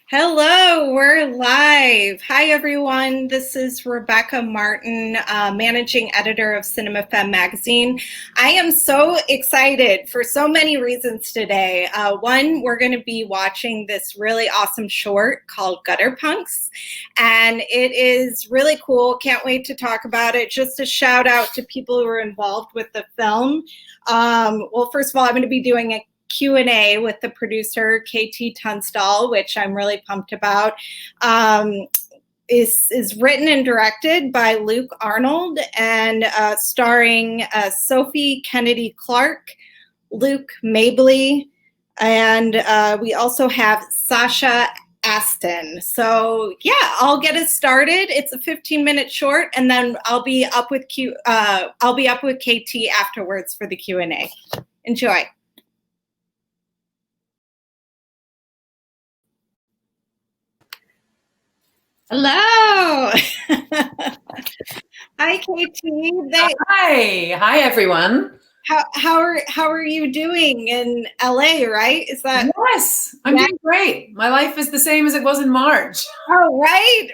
Hello, we're live. Hi, everyone. This is Rebecca Martin, managing editor of Femme magazine. I am so excited for so many reasons today. One, we're going to be watching this really awesome short called Gutterpunks, and it is really cool. Can't wait to talk about it. Just a shout out to people who are involved with the film. Well, first of all, I'm going to be doing a Q&A with the producer, KT Tunstall, which I'm really pumped about. Is written and directed by Luke Arnold and starring Sophie Kennedy Clark, Luke Mably, and we also have Sasha Aston. So yeah, I'll get us started. It's a 15-minute short, and then I'll be up with KT afterwards for the Q&A. Enjoy. Hello. Hi, KT. Hi, everyone. How are you doing in LA? Right? Is that? Yes, I'm doing great. My life is the same as it was in March. Oh, right.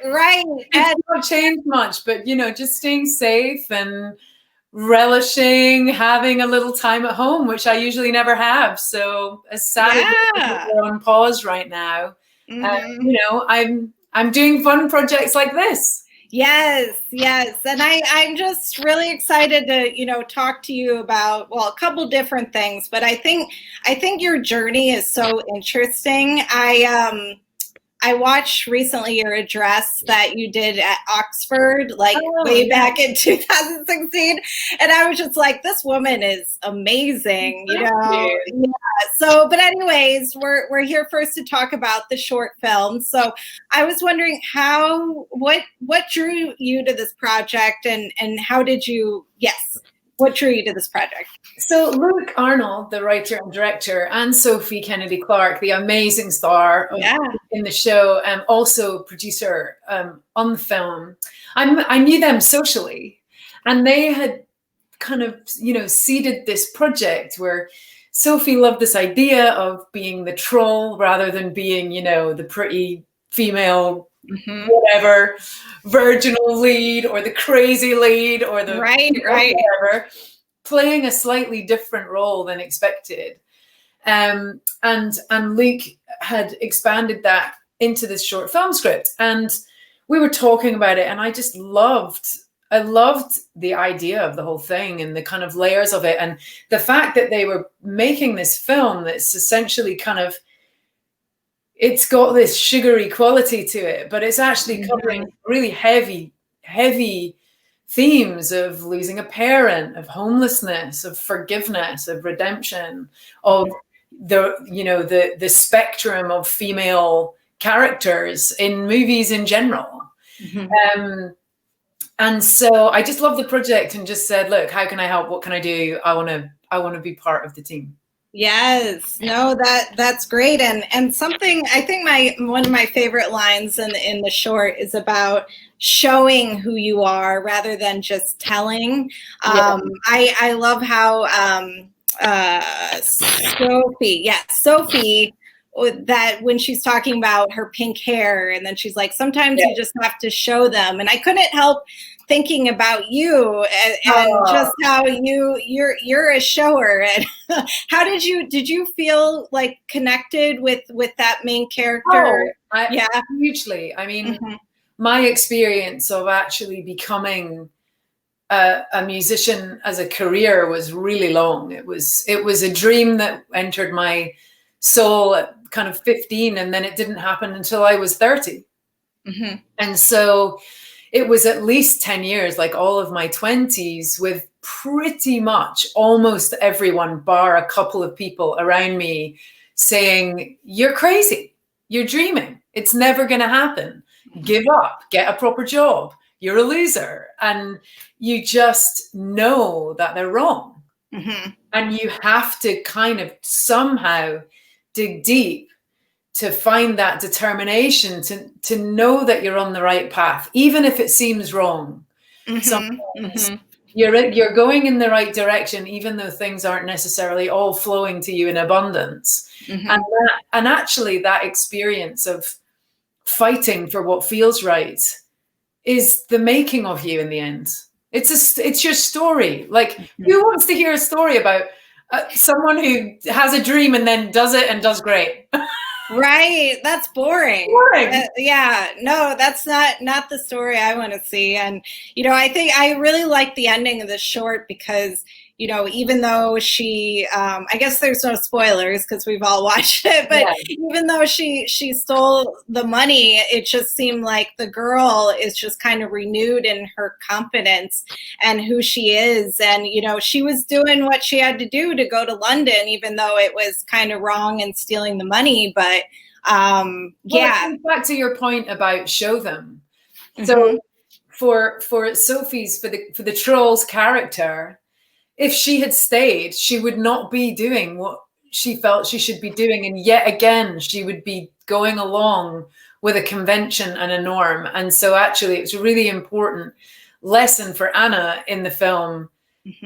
It's not changed much, but just staying safe and relishing having a little time at home, which I usually never have. So as sad as we're on pause right now, I'm doing fun projects like this. Yes. And I'm just really excited to, talk to you about, well, a couple different things, but I think your journey is so interesting. I watched recently your address that you did at Oxford, way back in 2016. And I was just like, this woman is amazing, Yeah. So, but anyways, we're here first to talk about the short film. So I was wondering what drew you to this project and how did you, what drew you to this project? So Luke Arnold, the writer and director, and Sophie Kennedy Clark, the amazing star in the show, and also producer on the film, I knew them socially, and they had kind of, seeded this project where Sophie loved this idea of being the troll rather than being, the pretty female whatever, virginal lead or the crazy lead or the whatever, playing a slightly different role than expected. And Luke had expanded that into this short film script, and we were talking about it, and I loved the idea of the whole thing and the kind of layers of it, and the fact that they were making this film that's essentially kind of, it's got this sugary quality to it, but it's actually covering really heavy themes of losing a parent, of homelessness, of forgiveness, of redemption, of the spectrum of female characters in movies in general. And so I just love the project and just said, look, how can I help? What can I do? I want to be part of the team. Yes, no, that's great. And something, I think one of my favorite lines in the short is about showing who you are rather than just telling. I love how Sophie, that when she's talking about her pink hair, and then she's like, sometimes you just have to show them. And I couldn't help thinking about you and just how you're a shower. And how did you feel like connected with that main character? Hugely. I mean, my experience of actually becoming a musician as a career was really long. It was a dream that entered my soul at kind of 15, and then it didn't happen until I was 30. And so it was at least 10 years, like all of my 20s, with pretty much almost everyone, bar a couple of people around me, saying, you're crazy, you're dreaming, it's never going to happen, give up, get a proper job, you're a loser. And you just know that they're wrong. And you have to kind of somehow dig deep to find that determination to know that you're on the right path, even if it seems wrong. Sometimes you're going in the right direction, even though things aren't necessarily all flowing to you in abundance. And actually that experience of fighting for what feels right is the making of you in the end. It's your story. Like, who wants to hear a story about someone who has a dream and then does it and does great? Right. That's boring. Yeah. No, that's not the story I want to see. And, I think I really like the ending of the short because, even though she, I guess there's no spoilers because we've all watched it, but even though she stole the money, it just seemed like the girl is just kind of renewed in her confidence and who she is. And, she was doing what she had to do to go to London, even though it was kind of wrong and stealing the money. But back to your point about show them. So for Sophie's, for the troll's character, if she had stayed, she would not be doing what she felt she should be doing. And yet again, she would be going along with a convention and a norm. And so actually, it's a really important lesson for Anna in the film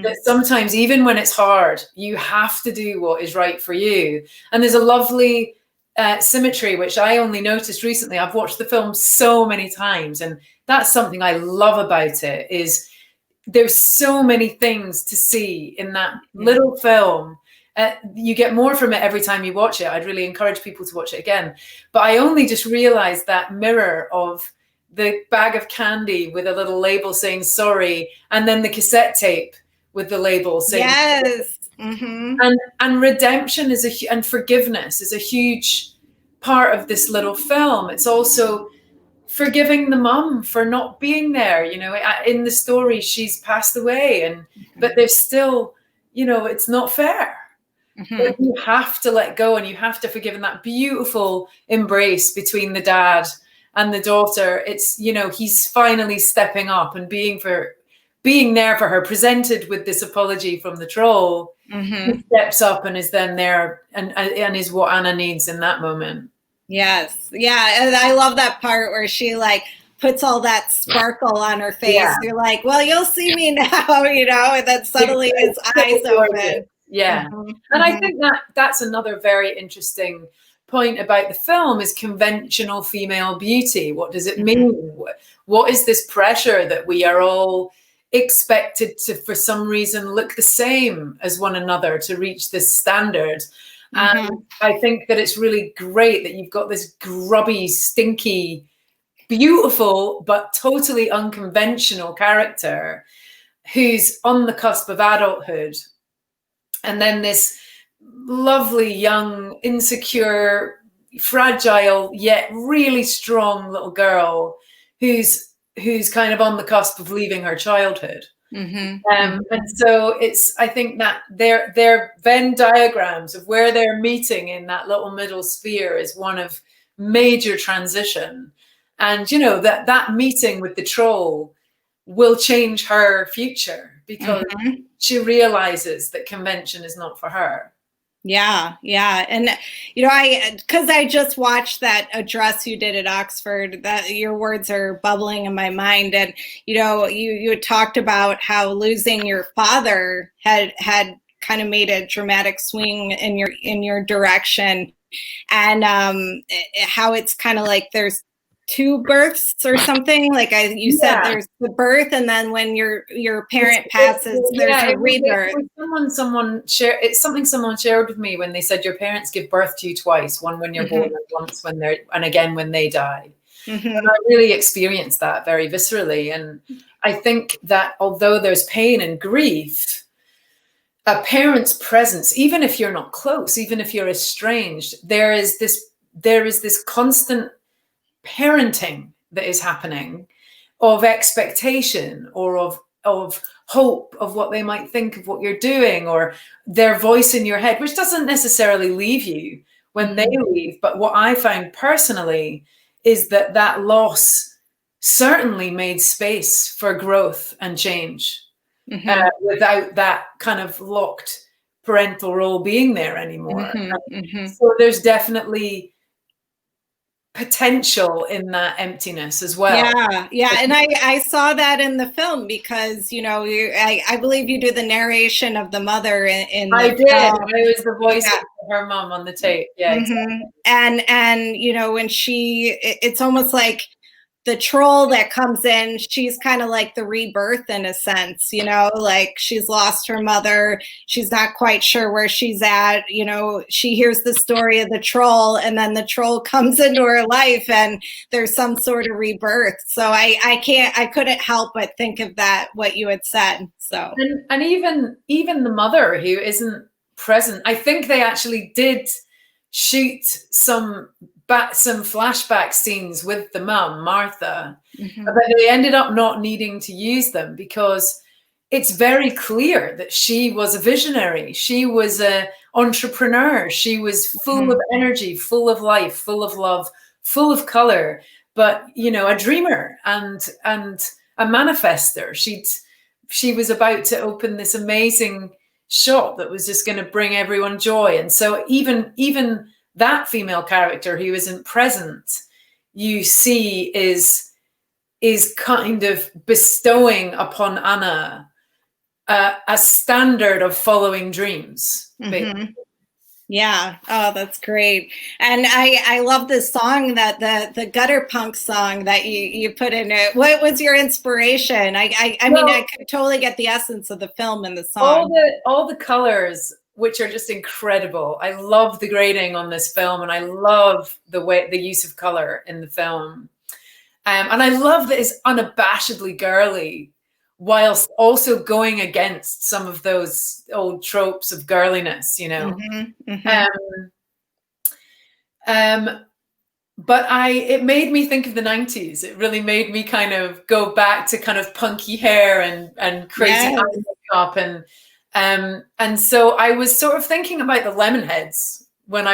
that sometimes, even when it's hard, you have to do what is right for you. And there's a lovely symmetry, which I only noticed recently. I've watched the film so many times, and that's something I love about it, is there's so many things to see in that little film. You get more from it every time you watch it. I'd really encourage people to watch it again. But I only just realized that mirror of the bag of candy with a little label saying sorry, and then the cassette tape with the label saying yes. And redemption and forgiveness is a huge part of this little film. It's also forgiving the mum for not being there. In the story, she's passed away, but there's still, it's not fair. But you have to let go and you have to forgive. And that beautiful embrace between the dad and the daughter, it's, he's finally stepping up and being there for her, presented with this apology from the troll. He steps up and is then there and is what Anna needs in that moment. Yes. Yeah. And I love that part where she puts all that sparkle on her face. Yeah. You're like, well, you'll see me now, and then suddenly his eyes open. Yeah. And I think that's another very interesting point about the film is conventional female beauty. What does it mean? What is this pressure that we are all expected to, for some reason, look the same as one another to reach this standard? And I think that it's really great that you've got this grubby, stinky, beautiful, but totally unconventional character who's on the cusp of adulthood. And then this lovely, young, insecure, fragile, yet really strong little girl who's kind of on the cusp of leaving her childhood. And so I think that their Venn diagrams of where they're meeting in that little middle sphere is one of major transition. And, that meeting with the troll will change her future because she realizes that convention is not for her. Yeah. Yeah. And, because I just watched that address you did at Oxford, that your words are bubbling in my mind. And, you had talked about how losing your father had kind of made a dramatic swing in your direction, and how it's kind of like there's two births or something. Like you said, there's the birth, and then when your parent passes, there's a rebirth. Someone shared. It's something someone shared with me when they said your parents give birth to you twice: one when you're born, and once and again when they die. And I really experienced that very viscerally. And I think that although there's pain and grief, a parent's presence, even if you're not close, even if you're estranged, there is this constant parenting that is happening of expectation or of hope of what they might think of what you're doing, or their voice in your head, which doesn't necessarily leave you when they leave. But what I found personally is that loss certainly made space for growth and change without that kind of locked parental role being there anymore. So there's definitely potential in that emptiness as well. Yeah. And I saw that in the film because, you know, I believe you do the narration of the mother in the I did. I was the voice of her mom on the tape. Yeah. Exactly. And, you know, when it's almost like the troll that comes in, she's kind of like the rebirth in a sense, you know, like she's lost her mother. She's not quite sure where she's at. You know, she hears the story of the troll and then the troll comes into her life and there's some sort of rebirth. So I couldn't help but think of that, what you had said. So, and even the mother who isn't present, I think they actually did shoot some flashback scenes with the mum, Martha, but they ended up not needing to use them because it's very clear that she was a visionary. She was an entrepreneur. She was full of energy, full of life, full of love, full of color, but, you know, a dreamer and a manifester. She was about to open this amazing shop that was just going to bring everyone joy. And so even that female character who isn't present, you see is kind of bestowing upon Anna a standard of following dreams. Yeah. Oh, that's great. And I love this song, that the Gutterpunks song that you put in it. What was your inspiration? I mean, I could totally get the essence of the film in the song. All the colors, which are just incredible. I love the grading on this film, and I love the use of color in the film. And I love that it's unabashedly girly, whilst also going against some of those old tropes of girliness, you know. But it made me think of the 90s. It really made me kind of go back to kind of punky hair and crazy makeup and so I was sort of thinking about the Lemonheads when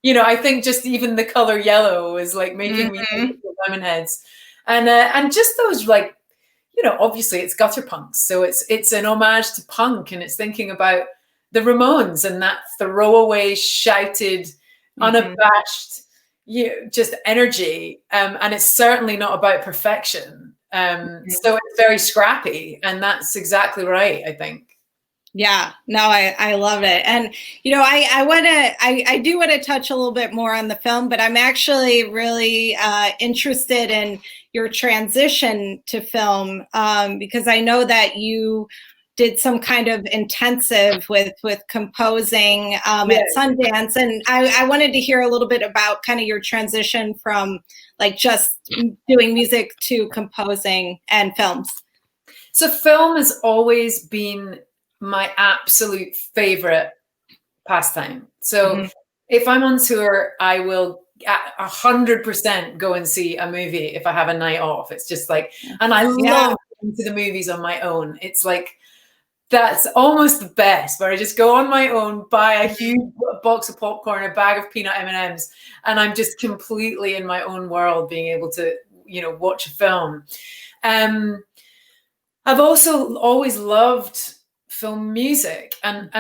you know, I think just even the color yellow was like making me think of the Lemonheads, and just those, like, you know, obviously it's Gutterpunks, so it's an homage to punk, and it's thinking about the Ramones and that throwaway, shouted, unabashed, just energy, and it's certainly not about perfection. So it's very scrappy, and that's exactly right, I think. Yeah, no, I love it. And, you know, I do want to touch a little bit more on the film, but I'm actually really interested in your transition to film, because I know that you did some kind of intensive with composing at Sundance. And I wanted to hear a little bit about kind of your transition from like just doing music to composing and films. So film has always been my absolute favorite pastime. So if I'm on tour, I will 100% go and see a movie if I have a night off. It's just like, and I love going to the movies on my own. It's like, that's almost the best, where I just go on my own, buy a huge box of popcorn, a bag of peanut M&Ms, and I'm just completely in my own world, being able to, you know, watch a film. I've also always loved film music, and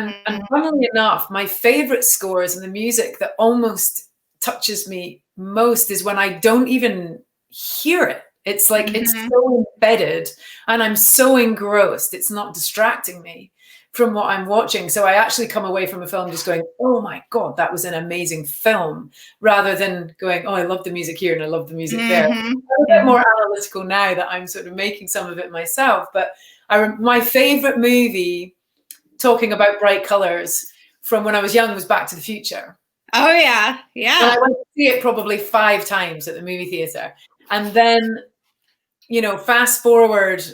funnily enough, my favorite scores and the music that almost touches me most is when I don't even hear it. It's like it's so embedded and I'm so engrossed, it's not distracting me from what I'm watching. So I actually come away from a film just going, oh my God, that was an amazing film, rather than going, oh, I love the music here and I love the music there. I'm a bit more analytical now that I'm sort of making some of it myself. But my favorite movie, talking about bright colors, from when I was young was Back to the Future. Oh yeah. Yeah. And I went to see it probably 5 times at the movie theater. And then, you know, fast forward,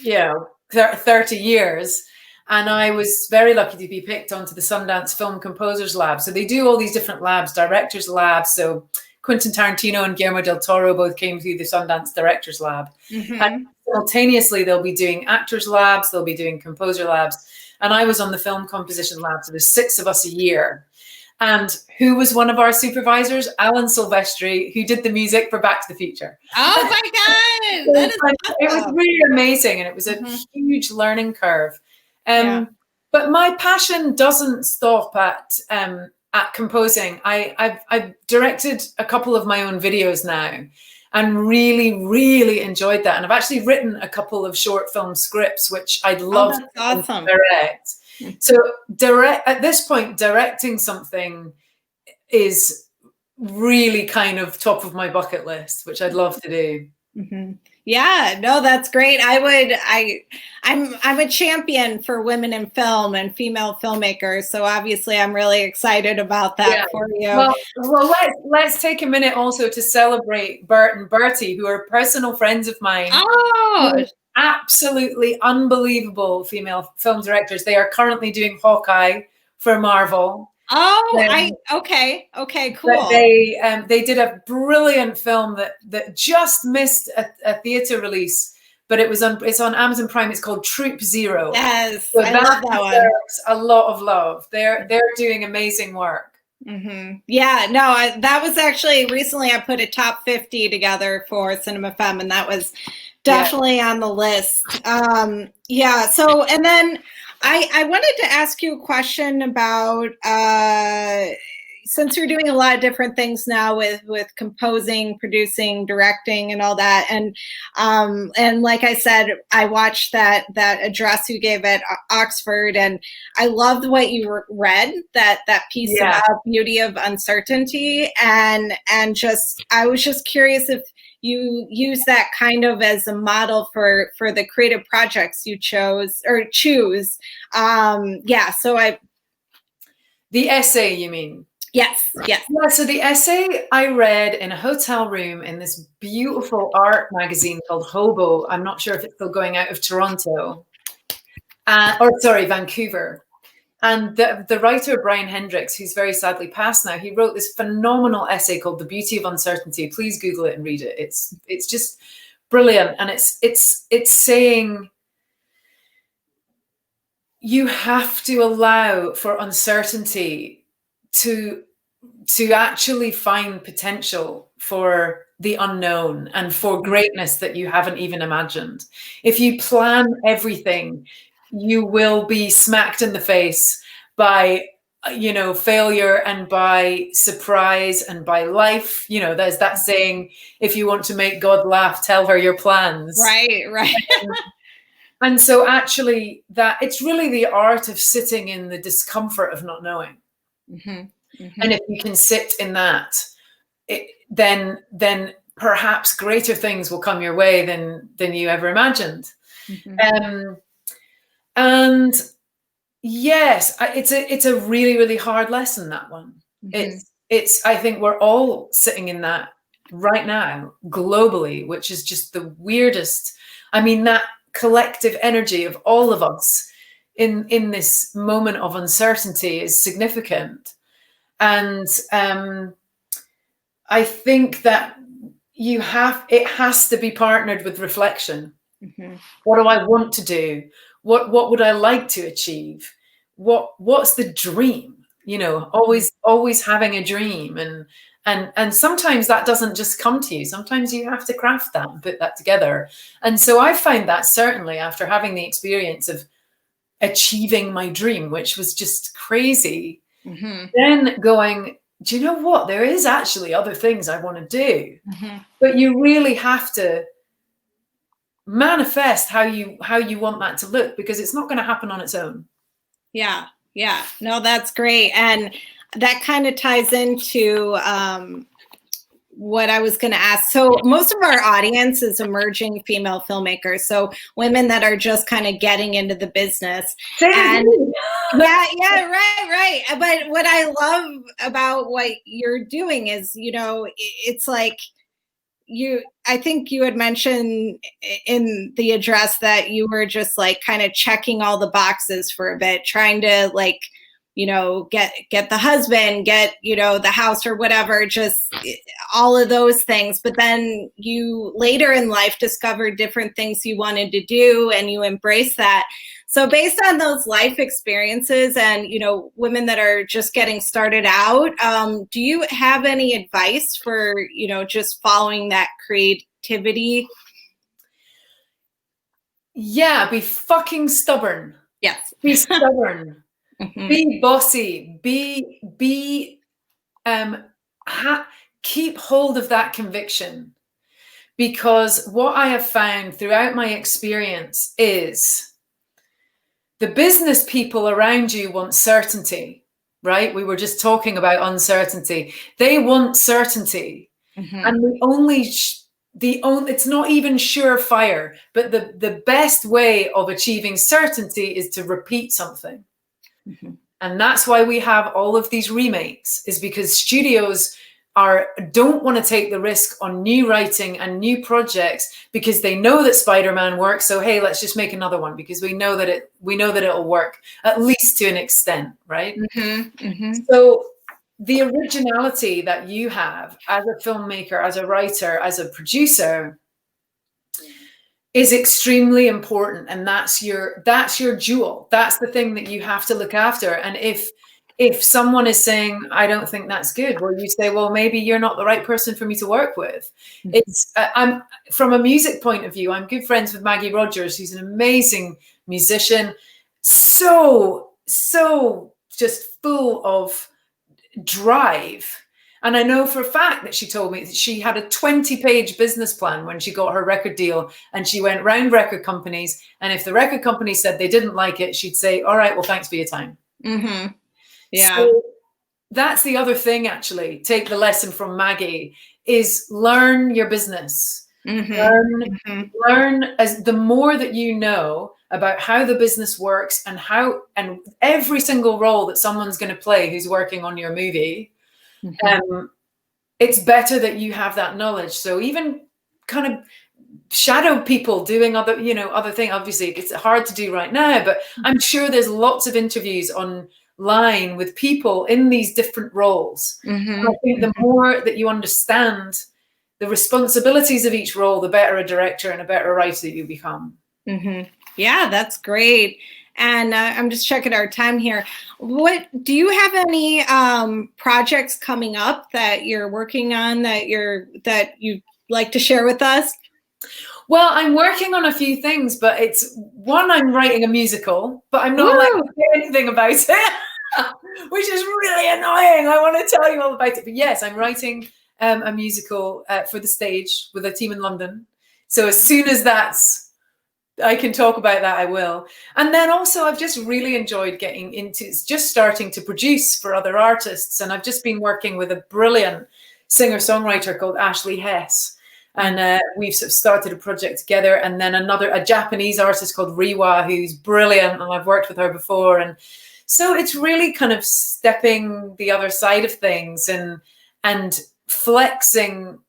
you know, 30 years, and I was very lucky to be picked onto the Sundance Film Composers Lab. So they do all these different labs, directors labs. So Quentin Tarantino and Guillermo del Toro both came through the Sundance Directors Lab. And simultaneously, they'll be doing actors labs, they'll be doing composer labs. And I was on the film composition lab. So there's 6 of us a year. And who was one of our supervisors? Alan Silvestri, who did the music for Back to the Future. Oh my God! That is awesome. It was really amazing, and it was a huge learning curve. But my passion doesn't stop at at composing. I've directed a couple of my own videos now, and really enjoyed that. And I've actually written a couple of short film scripts, which I'd love to direct. So at this point, directing something is really kind of top of my bucket list, which I'd love to do. Mm-hmm. Yeah, no, that's great. I'm a champion for women in film and female filmmakers, so obviously I'm really excited about that for you. Well, let's take a minute also to celebrate Bert and Bertie, who are personal friends of mine. Oh, absolutely unbelievable female film directors. They are currently doing Hawkeye for Marvel. Oh, okay, cool. They did a brilliant film that just missed a theater release, but it's on Amazon Prime. It's called Troop Zero. Yes, so I love that one. A lot of love. They're doing amazing work. Mm-hmm. Yeah, no, that was actually recently I put a top 50 together for Cinema Femme, and that was definitely on the list. So, and then I wanted to ask you a question about, since you're doing a lot of different things now with composing, producing, directing, and all that, and like I said, I watched that address you gave at Oxford, and I loved what you read, that piece about beauty of uncertainty, and I was just curious if you use that kind of as a model for the creative projects you choose. The essay, you mean? Yes. Yeah, so the essay I read in a hotel room in this beautiful art magazine called Hobo. I'm not sure if it's still going out of Toronto. Vancouver. And the writer, Brian Hendricks, who's very sadly passed now, he wrote this phenomenal essay called The Beauty of Uncertainty. Please Google it and read it. It's just brilliant. And it's saying you have to allow for uncertainty to actually find potential for the unknown and for greatness that you haven't even imagined. If you plan everything, you will be smacked in the face by, failure and by surprise and by life. There's that saying, if you want to make God laugh, tell her your plans. Right. And so actually that it's really the art of sitting in the discomfort of not knowing. Mm-hmm. And if you can sit in that, then perhaps greater things will come your way than you ever imagined. Mm-hmm. And yes, it's a really, really hard lesson, that one. Mm-hmm. I think we're all sitting in that right now globally, which is just the weirdest. I mean, that collective energy of all of us in this moment of uncertainty is significant. And I think that it has to be partnered with reflection. Mm-hmm. What do I want to do? What would I like to achieve? What's the dream? Always having a dream, and sometimes that doesn't just come to you. Sometimes you have to craft that and put that together. And so I find that certainly after having the experience of achieving my dream, which was just crazy, mm-hmm. then going, do you know what? There is actually other things I want to do, mm-hmm. but you really have to manifest how you want that to look, because it's not going to happen on its own. Yeah. No, that's great. And that kind of ties into what I was going to ask. So most of our audience is emerging female filmmakers. So women that are just kind of getting into the business. And right. But what I love about what you're doing is, it's like, I think you had mentioned in the address that you were just like kind of checking all the boxes for a bit, trying to like, get the husband, get, the house or whatever, just all of those things. But then you later in life discovered different things you wanted to do and you embraced that. So based on those life experiences and, women that are just getting started out, do you have any advice for, just following that creativity? Yeah, be fucking stubborn. Yes. Be stubborn. Be bossy, keep hold of that conviction, because what I have found throughout my experience is the business people around you want certainty, right? We were just talking about uncertainty. They want certainty. And it's not even surefire, but the best way of achieving certainty is to repeat something. And that's why we have all of these remakes, is because studios don't want to take the risk on new writing and new projects, because they know that Spider-Man works. So, hey, let's just make another one, because we know that it'll work, at least to an extent, right? So the originality that you have as a filmmaker, as a writer, as a producer is extremely important. And that's your jewel. That's the thing that you have to look after. And if someone is saying, I don't think that's good, well, you say, well, maybe you're not the right person for me to work with. I'm from a music point of view, I'm good friends with Maggie Rogers, who's an amazing musician. So just full of drive. And I know for a fact that she told me that she had a 20-page business plan when she got her record deal, and she went round record companies. And if the record company said they didn't like it, she'd say, all right, well, thanks for your time. Yeah. So that's the other thing, actually. Take the lesson from Maggie, is learn your business. Learn as the more that you know about how the business works, and every single role that someone's going to play who's working on your movie, it's better that you have that knowledge. So even kind of shadow people doing other things. Obviously, it's hard to do right now, but I'm sure there's lots of interviews online with people in these different roles. And I think the more that you understand the responsibilities of each role, the better a director and a better writer you become. Yeah, that's great. And I'm just checking our time here. What do you have any projects coming up that you're working on that you'd like to share with us? Well, I'm working on a few things, but I'm writing a musical, but I'm not allowed to say anything about it, which is really annoying. I want to tell you all about it. But yes, I'm writing a musical for the stage with a team in London. So as soon as I can talk about that, I will. And then also, I've just really enjoyed getting into just starting to produce for other artists. And I've just been working with a brilliant singer-songwriter called Ashley Hess. And we've sort of started a project together. And then a Japanese artist called Riwa, who's brilliant. And I've worked with her before. And so it's really kind of stepping the other side of things and flexing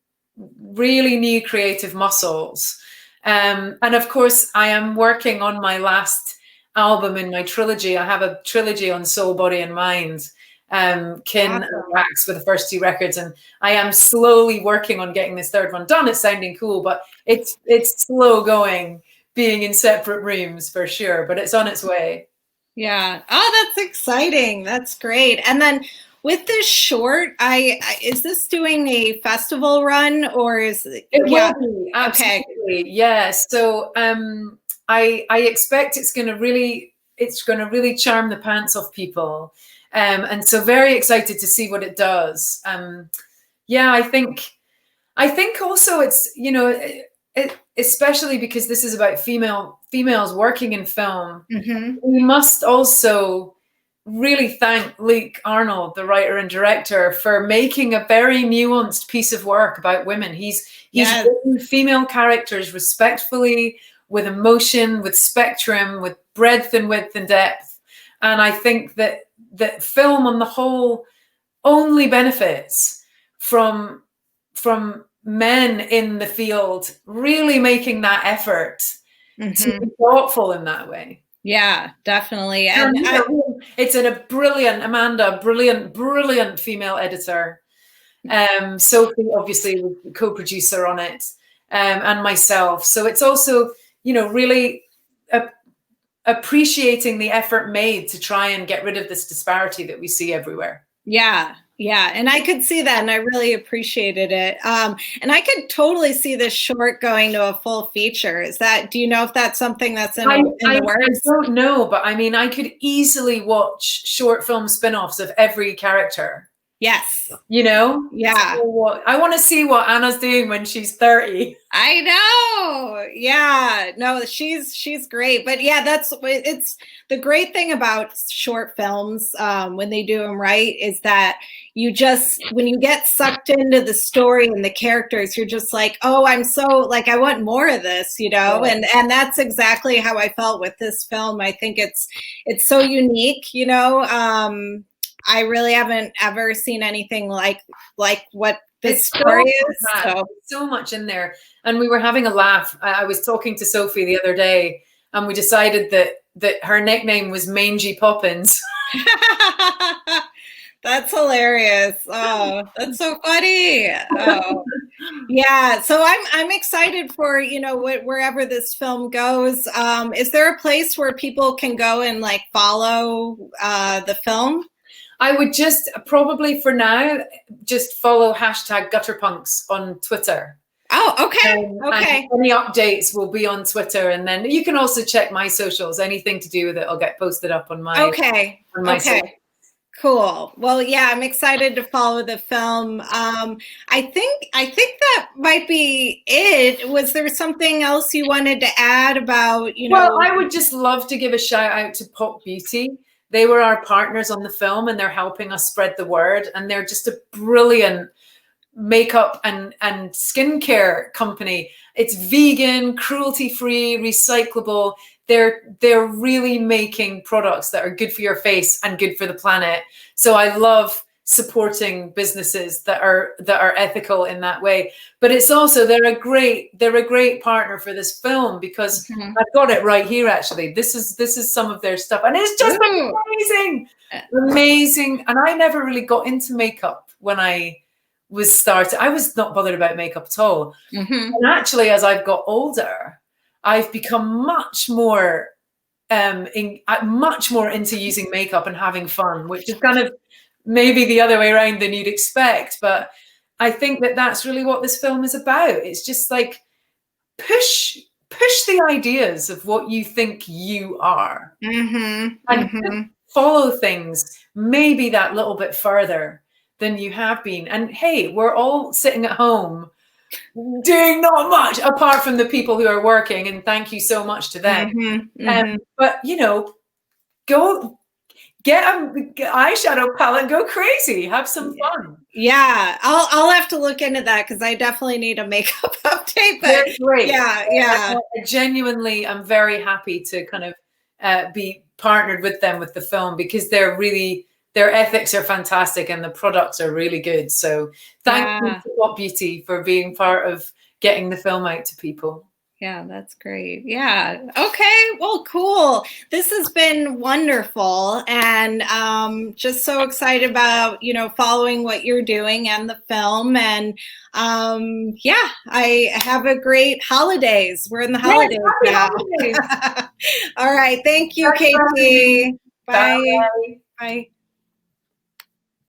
really new creative muscles. And of course, I am working on my last album in my trilogy. I have a trilogy on soul, body, and mind. Kin and Wax were the first two records, and I am slowly working on getting this third one done. It's sounding cool, but it's slow going, being in separate rooms for sure, but it's on its way. Yeah. Oh, that's exciting. That's great. And then with this short, is this doing a festival run, or is it? Will be, absolutely. Okay. Yeah. So I expect it's going to really charm the pants off people, and so very excited to see what it does. Yeah, I think also it's especially because this is about females working in film. We must also really thank Luke Arnold, the writer and director, for making a very nuanced piece of work about women. He's written female characters respectfully, with emotion, with spectrum, with breadth and width and depth. And I think that film on the whole only benefits from men in the field really making that effort to be thoughtful in that way. Yeah, definitely. And it's a brilliant female editor. Sophie, obviously, was the co-producer on it, and myself. So it's also, really appreciating the effort made to try and get rid of this disparity that we see everywhere. Yeah. Yeah, and I could see that, and I really appreciated it. And I could totally see this short going to a full feature. Do you know if that's something that's in the works? I don't know, but I mean, I could easily watch short film spin-offs of every character. Yes. You know? Yeah. So I want to see what Anna's doing when she's 30. I know. Yeah. No, she's great. But yeah, it's the great thing about short films, when they do them right, is that when you get sucked into the story and the characters, you're just like, oh, I'm so like, I want more of this, you know? Yeah. And that's exactly how I felt with this film. I think it's so unique, you know? I really haven't ever seen anything like what this story is. So much in there. And we were having a laugh. I was talking to Sophie the other day, and we decided that her nickname was Mangy Poppins. That's hilarious. Oh, that's so funny. Oh. Yeah, so I'm excited for, you know, wherever this film goes. Is there a place where people can go and like follow the film? I would just probably for now just follow #Gutterpunks on Twitter. Oh, okay. Okay. Any updates will be on Twitter, and then you can also check my socials. Anything to do with it, I'll get posted up on my. Okay. Socials. Cool. Well, yeah, I'm excited to follow the film. I think that might be it. Was there something else you wanted to add about, you know? Well, I would just love to give a shout out to Pop Beauty. They were our partners on the film, and they're helping us spread the word. And they're just a brilliant makeup and skincare company. It's vegan, cruelty-free, recyclable. They're really making products that are good for your face and good for the planet. So I love supporting businesses that are ethical in that way. But it's also they're a great partner for this film, because I've got it right here actually. This is some of their stuff, and it's just amazing. And I never really got into makeup when I was starting. I was not bothered about makeup at all. And actually, as I've got older, I've become much more into using makeup and having fun, which is kind of maybe the other way around than you'd expect. But I think that that's really what this film is about. It's just like push the ideas of what you think you are, and follow things maybe that little bit further than you have been. And hey, we're all sitting at home doing not much apart from the people who are working, and thank you so much to them. But you know, go get an eyeshadow palette, go crazy, have some fun. Yeah, I'll have to look into that, because I definitely need a makeup update. But they're great. Yeah. I genuinely am very happy to kind of be partnered with them with the film, because their ethics are fantastic and the products are really good. So thank you to Pop Beauty for being part of getting the film out to people. Yeah, that's great. Yeah. Okay. Well, cool. This has been wonderful, and just so excited about, you know, following what you're doing and the film. And yeah, I have a great holidays. We're in the holidays now. All right. Thank you, KT. Bye. Bye.